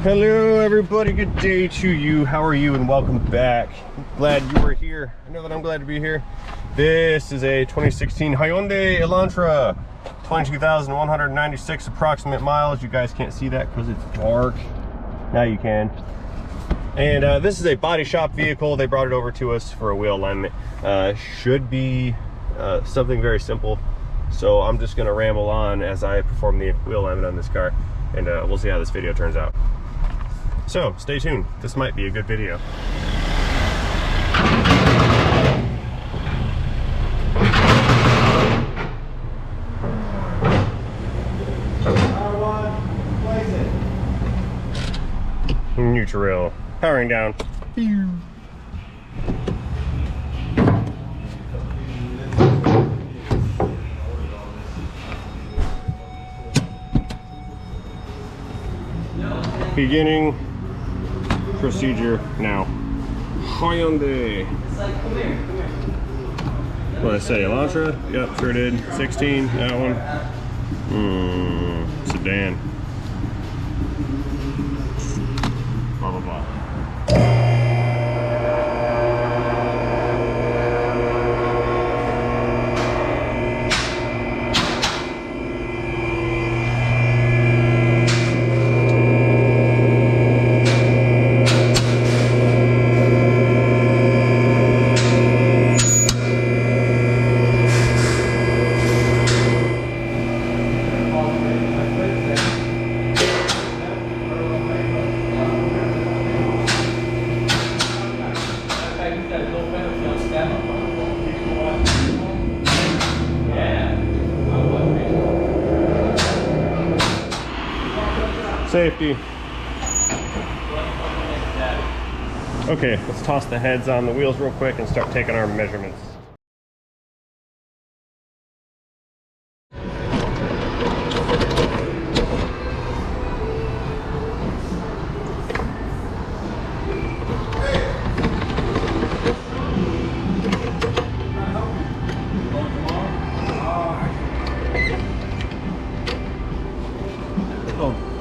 Hello everybody, good day to you. How are you and welcome back. Glad you were here. I know that I'm glad to be here. This is a 2016 Hyundai Elantra, 22,196 approximate miles. You guys can't see that because it's dark. Now you can. And this is a body shop vehicle. They brought it over to us for a wheel alignment. Should be something very simple. So I'm just gonna ramble on as I perform the wheel alignment on this car, and we'll see how this video turns out. So stay tuned, this might be a good video. Neutral, powering down. Beginning procedure now. Hyundai. What did I say? Elantra? Yep, sure did. 16, that one. Sedan. Blah blah blah. Safety. Okay, let's toss the heads on the wheels real quick and start taking our measurements.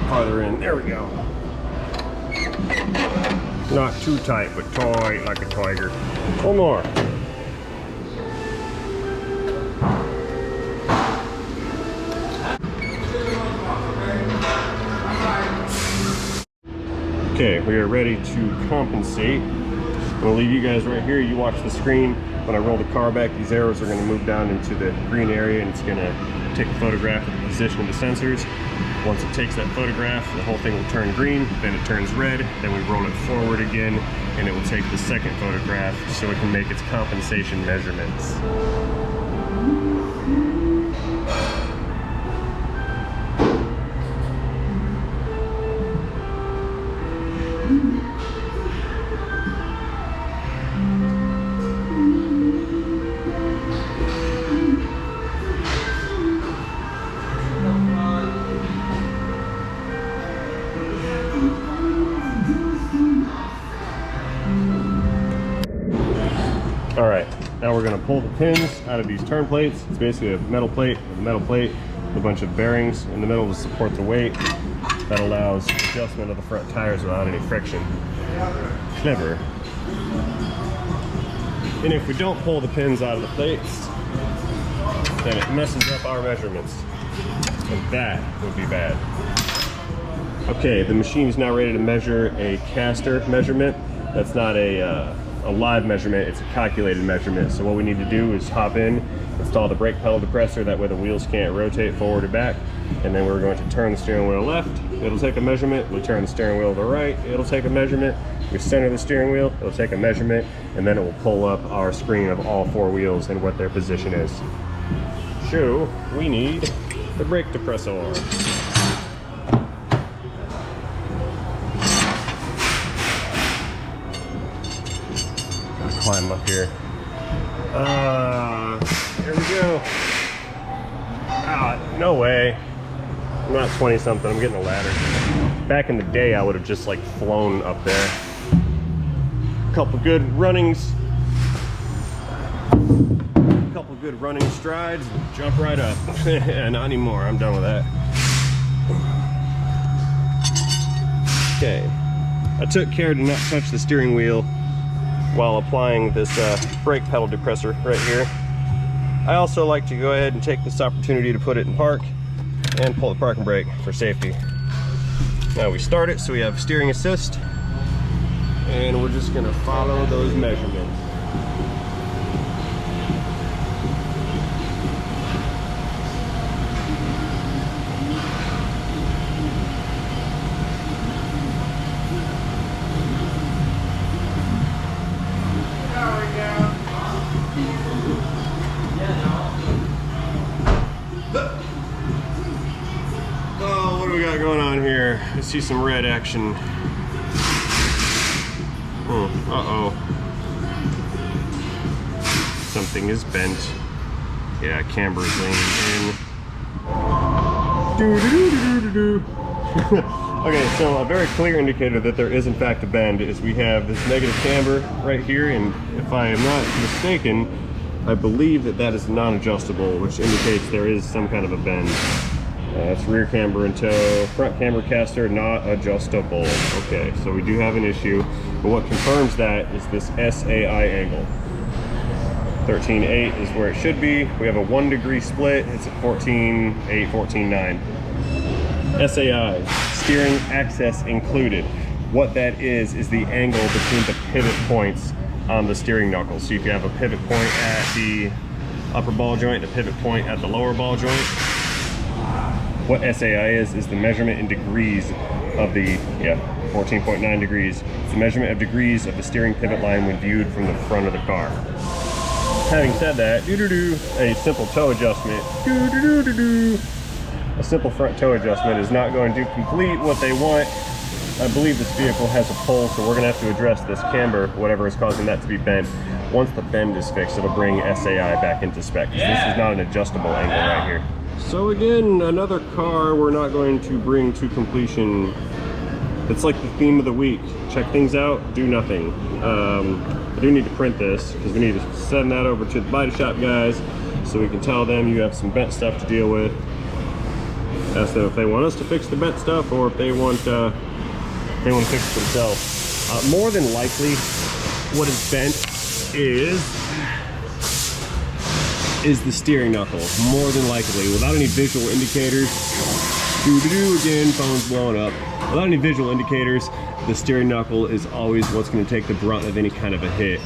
Farther in, there we go. Not too tight, but tight like a tiger. One more. Okay, we are ready to compensate. I'm gonna leave you guys right here. You watch the screen. When I roll the car back, these arrows are gonna move down into the green area, and it's gonna take a photograph of the position of the sensors. Once it takes that photograph, the whole thing will turn green, then it turns red, then we roll it forward again, and it will take the second photograph so it can make its compensation measurements. All right, now we're gonna pull the pins out of these turn plates. It's basically a metal plate with a metal plate with a bunch of bearings in the middle to support the weight. That allows adjustment of the front tires without any friction. Clever. And if we don't pull the pins out of the plates, then it messes up our measurements. And that would be bad. Okay, the machine is now ready to measure a caster measurement. That's not a live measurement, it's a calculated measurement. So what we need to do is hop in, install the brake pedal depressor, that way the wheels can't rotate forward or back, and then we're going to turn the steering wheel left, it'll take a measurement. We turn the steering wheel to the right, it'll take a measurement. We center the steering wheel, it'll take a measurement, and then it will pull up our screen of all four wheels and what their position is. So we need the brake depressor. Climb up here. Here we go. Ah, no way. I'm not 20 something, I'm getting a ladder. Back in the day, I would have just like flown up there. A couple good runnings. A couple good running strides, and jump right up. Not anymore, I'm done with that. Okay, I took care to not touch the steering wheel while applying this brake pedal depressor right here. I also like to go ahead and take this opportunity to put it in park and pull the parking brake for safety. Now we start it, so we have steering assist, and we're just gonna follow those measurements. Oh, what do we got going on here? I see some red action. Uh-oh. Something is bent. Yeah, camber is leaning in. Okay, so a very clear indicator that there is in fact a bend is we have this negative camber right here, and if I am not mistaken, I believe that that is non-adjustable, which indicates there is some kind of a bend. It's rear camber in tow, front camber caster not adjustable. Okay, so we do have an issue, but what confirms that is this SAI angle. 13.8 is where it should be. We have a 1 degree split. It's at 14.8, 14.9. SAI, steering axis included. What that is the angle between the pivot points on the steering knuckle. So if you have a pivot point at the upper ball joint, a pivot point at the lower ball joint, what SAI is the measurement in degrees of the, 14.9 degrees. It's the measurement of degrees of the steering pivot line when viewed from the front of the car. Having said that, a simple toe adjustment, a simple front toe adjustment is not going to complete what they want. I believe this vehicle has a pull, so we're gonna have to address this camber, whatever is causing that to be bent. Once the bend is fixed, it'll bring SAI back into spec. This is not an adjustable angle right here. So again, another car we're not going to bring to completion. It's like the theme of the week. Check things out, do nothing. I do need to print this because we need to send that over to the body shop guys so we can tell them you have some bent stuff to deal with. Ask them if they want us to fix the bent stuff or if they want to fix it themselves. More than likely, what is bent is the steering knuckle. More than likely, without any visual indicators. Again, phone's blowing up. Without any visual indicators, the steering knuckle is always what's going to take the brunt of any kind of a hit.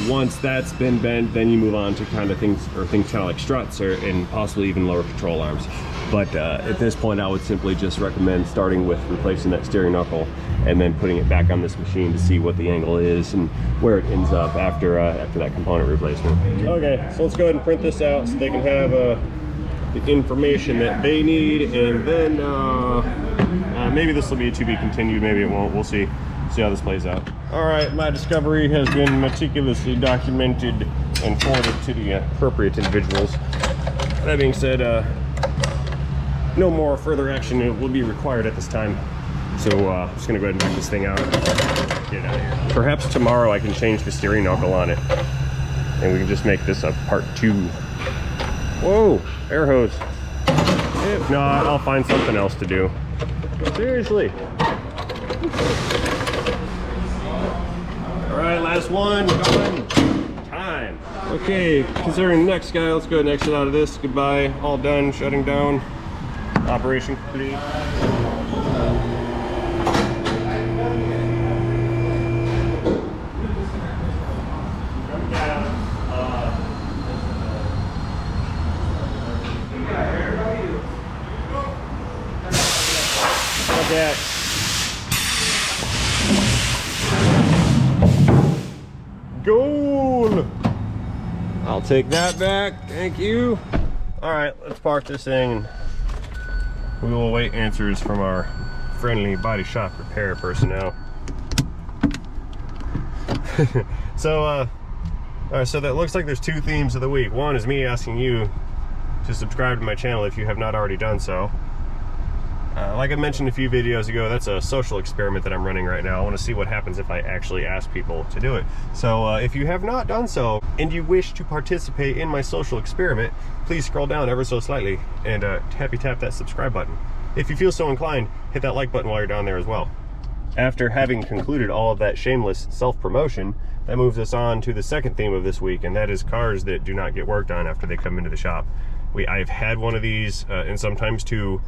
Once that's been bent, then you move on to kind of things kind of like struts and possibly even lower control arms. But at this point, I would simply just recommend starting with replacing that steering knuckle and then putting it back on this machine to see what the angle is and where it ends up after that component replacement. Okay, so let's go ahead and print this out so they can have the information that they need, and then maybe this will be to be continued, maybe it won't. We'll see how this plays out. All right, my discovery has been meticulously documented and forwarded to the appropriate individuals. That being said, no more further action will be required at this time. So I'm just gonna go ahead and knock this thing out. Get it out of here. Perhaps tomorrow I can change the steering knuckle on it, and we can just make this a part 2. Whoa, air hose. If not, I'll find something else to do. Seriously. All right, last one. Going. Time. Okay, considering the next guy, let's go ahead and exit out of this. Goodbye. All done. Shutting down. Operation complete. That. Goal! I'll take that back, thank you. All right, let's park this thing and we will await answers from our friendly body shop repair personnel. So, all right, so that looks like there's 2 themes of the week. One is me asking you to subscribe to my channel if you have not already done so. Like I mentioned a few videos ago, that's a social experiment that I'm running right now. I want to see what happens if I actually ask people to do it. So if you have not done so and you wish to participate in my social experiment, please scroll down ever so slightly and happy tap that subscribe button. If you feel so inclined, hit that like button while you're down there as well. after having concluded all of that shameless self-promotion, that moves us on to the second theme of this week, and that is cars that do not get worked on after they come into the shop. I've had one of these, and sometimes two.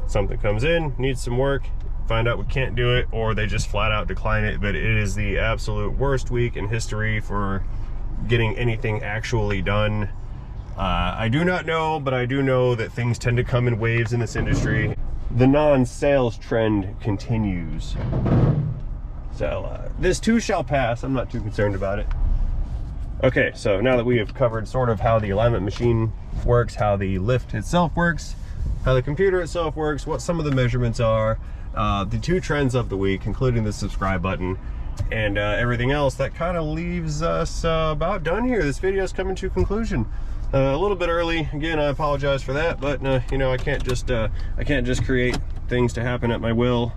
Something comes in, needs some work, find out we can't do it, or they just flat out decline it. But it is the absolute worst week in history for getting anything actually done. I do not know, but I do know that things tend to come in waves in this industry. The non-sales trend continues. So this too shall pass. I'm not too concerned about it. Okay, so now that we have covered sort of how the alignment machine works, how the lift itself works, how the computer itself works, what some of the measurements are, the two trends of the week, including the subscribe button, and everything else, that kind of leaves us about done here. This video is coming to conclusion. A little bit early. Again, I apologize for that, but you know, I can't just create things to happen at my will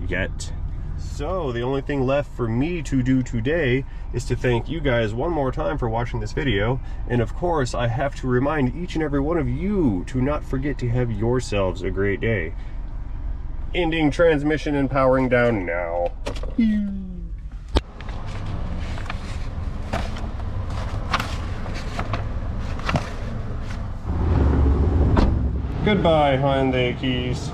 yet. So the only thing left for me to do today is to thank you guys one more time for watching this video. And of course, I have to remind each and every one of you to not forget to have yourselves a great day. Ending transmission and powering down now. Goodbye, Hyundai keys.